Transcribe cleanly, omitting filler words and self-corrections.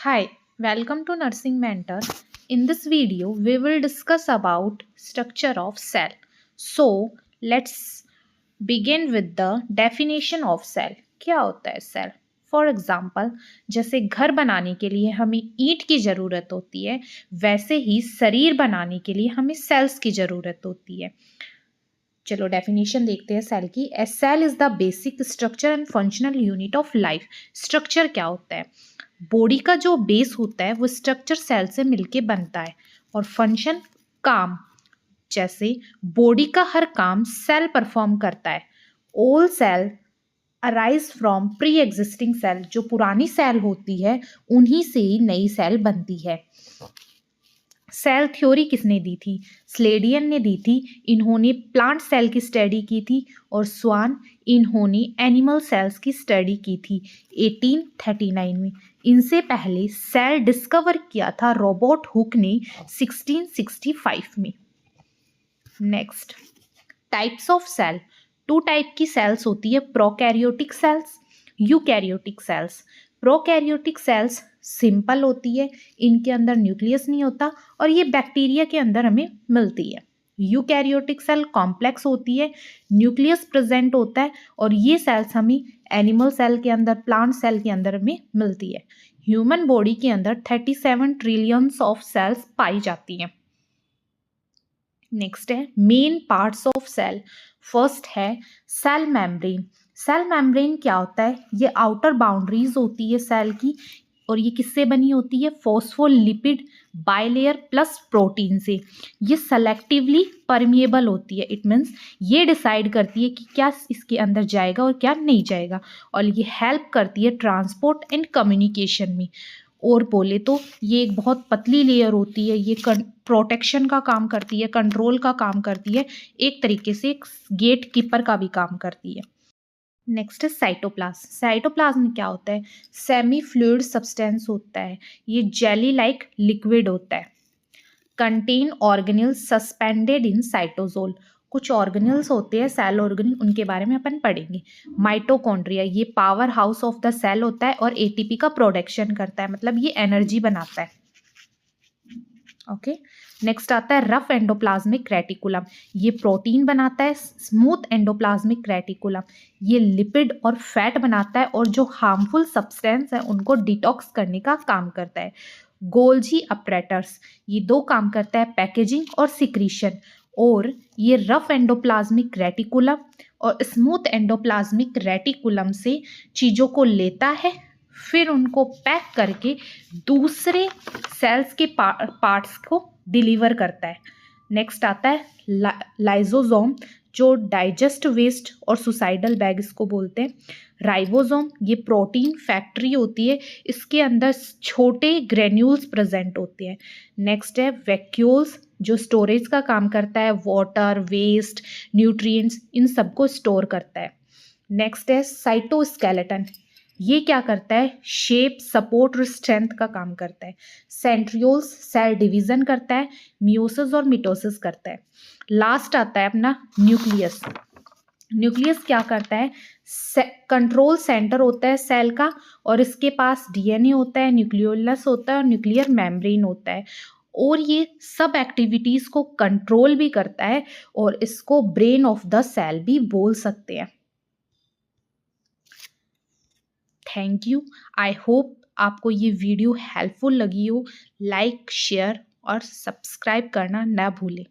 Hi, welcome to Nursing Mentor. In this video, we will discuss about structure of cell. So, let's begin with the definition of cell. क्या होता है cell? For example, जैसे घर बनाने के लिए हमें ईंट की ज़रूरत होती है, वैसे ही शरीर बनाने के लिए हमें सेल्स की ज़रूरत होती है। चलो डेफिनेशन देखते हैं सेल की। A cell is the basic structure and functional unit of life. Structure क्या होता है? बॉडी का जो बेस होता है वो स्ट्रक्चर सेल से मिलके बनता है। और फंक्शन, काम, जैसे बॉडी का हर काम सेल परफॉर्म करता है। All cell arise from pre existing cell. जो पुरानी सेल होती है उन्हीं से ही नई सेल बनती है। सेल थ्योरी किसने दी थी? स्लेडियन ने दी थी। इन्होंने प्लांट सेल की स्टडी की थी। और स्वान, इन्होंने एनिमल सेल्स की स्टडी की थी 1839 में। इनसे पहले सेल डिस्कवर किया था रॉबर्ट हुक ने 1665 में। Next, types of cell. Two type की सेल्स होती है, prokaryotic cells, eukaryotic cells. Prokaryotic cells simple होती है, इनके अंदर न्यूक्लियस नहीं होता और ये बैक्टीरिया के अंदर हमें मिलती है। यूकैरियोटिक सेल कॉम्प्लेक्स होती है, न्यूक्लियस प्रेजेंट होता है और ये सेल्स हमें एनिमल सेल के अंदर, प्लांट सेल के अंदर हमें मिलती है। ह्यूमन बॉडी के अंदर 37 ट्रिलियंस ऑफ सेल्स पाई जाती हैं। नेक्स्ट है main parts of cell. First है सेल मेम्ब्रेन। सेल मेम्ब्रेन क्या होता है? ये आउटर बाउंड्रीज होती है सेल की और ये किससे बनी होती है? फॉस्फोलिपिड बाइलेयर प्लस प्रोटीन से। ये सेलेक्टिवली परमिएबल होती है। इट मीन्स ये डिसाइड करती है कि क्या इसके अंदर जाएगा और क्या नहीं जाएगा, और ये हेल्प करती है ट्रांसपोर्ट एंड कम्युनिकेशन में। और बोले तो ये एक बहुत पतली लेयर होती है, ये प्रोटेक्शन का काम करती है, कंट्रोल का काम करती है, एक तरीके से एक गेट कीपर का भी काम करती है। नेक्स्ट है साइटोप्लाज्म। साइटोप्लाज्म क्या होता है? सेमी फ्लूइड सब्सटेंस होता है, ये जेली लाइक लिक्विड होता है। Contain organelle suspended in cytosol. कुछ ऑर्गेनल्स होते हैं, सेल ऑर्गेनल, उनके बारे में अपन पढ़ेंगे। माइटोकॉन्ड्रिया, ये power house of the cell होता है और एटीपी का प्रोडक्शन करता है, मतलब ये एनर्जी बनाता है। ओके, नेक्स्ट आता है रफ एंडोप्लाज्मिक रेटिकुलम। ये प्रोटीन बनाता है। स्मूथ एंडोप्लाज्मिक रेटिकुलम, ये लिपिड और फैट बनाता है और जो हार्मफुल सब्सटेंस है उनको डिटॉक्स करने का काम करता है। गोल्जी अपरेटर्स, ये दो काम करता है, पैकेजिंग और सिक्रीशन। और ये रफ एंडोप्लाज्मिक रेटिकुलम और स्मूथ एंडोप्लाज्मिक रेटिकुलम से चीज़ों को लेता है, फिर उनको पैक करके दूसरे सेल्स के पार्ट्स को डिलीवर करता है। नेक्स्ट आता है लाइजोसोम, जो डाइजेस्ट वेस्ट और सुसाइडल बैग इसको बोलते हैं। राइबोसोम, ये प्रोटीन फैक्ट्री होती है, इसके अंदर छोटे ग्रेन्यूल्स प्रेजेंट होते हैं। नेक्स्ट है वैक्यूल्स, जो स्टोरेज का काम करता है, वाटर, वेस्ट, न्यूट्रिएंट्स, इन सबको स्टोर करता है। नेक्स्ट है साइटोस्केलेटन, ये क्या करता है? शेप, सपोर्ट और स्ट्रेंथ का काम करता है। सेंट्रियोल्स सेल डिवीजन करता है, मियोसिस और मिटोसिस करता है। लास्ट आता है अपना न्यूक्लियस। न्यूक्लियस क्या करता है? कंट्रोल सेंटर होता है सेल का और इसके पास डीएनए होता है, न्यूक्लियोलस होता है और न्यूक्लियर मेम्ब्रेन होता है, और ये सब एक्टिविटीज़ को कंट्रोल भी करता है और इसको ब्रेन ऑफ द सेल भी बोल सकते हैं। Thank you. आई होप आपको ये वीडियो हेल्पफुल लगी हो। लाइक, शेयर और सब्सक्राइब करना ना भूलें।